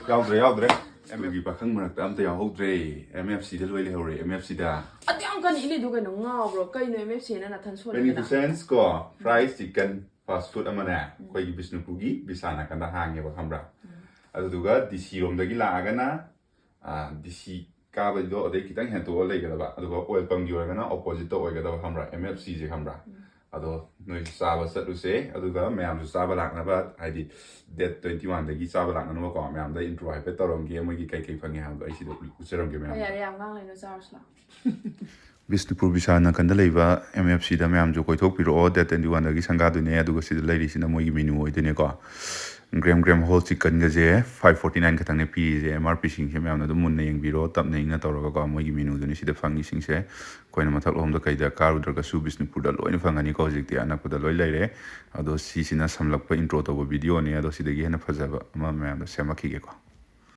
याउद्रे MFC पाखंग मरक्ता अमता याउद्रे MFC दा लोइ लेहौरे MFC दा अद्याम कन इली दु कनो ngawbro kaino MFC na nathan sol beneficence ko fried chicken fast food amana koi Bisnupugi bisana kanda hange ba khamra aduga DC rom dagi laagana DC ka ba do adai kitang hen to leigada ba aduga oil pump yoragana opposite to oigada ba khamra MFC je khamra ado noi saba satuse aduga mayam ju saba lakna ba haidi date 21 dagi saba lakna no ko mayam da intro hai pe torom ge mo gi kai kai phange ha ba isi do ucheram ge mayam ya yam ngang leino charge la Bisnupur bisana kanda leiba MFC da mayamju koithokpirak date 21 dagi sanga dune aduga sida leiri sina mogi menu oidene ko gram whole chicken ga je 549 khatang ne pi je MRP sing se mayamna dum mun ne yengbiro tapne ingna tawraga ko mogi menu dune sida fangi sing se koina mathak lom da kaida karudra ga su Bisnupur da loina fangani ko jikti anak da loi leire ado si sina samlakpa intro to video ne ado sida ge na phajaba ma mayam da semakhi ge ko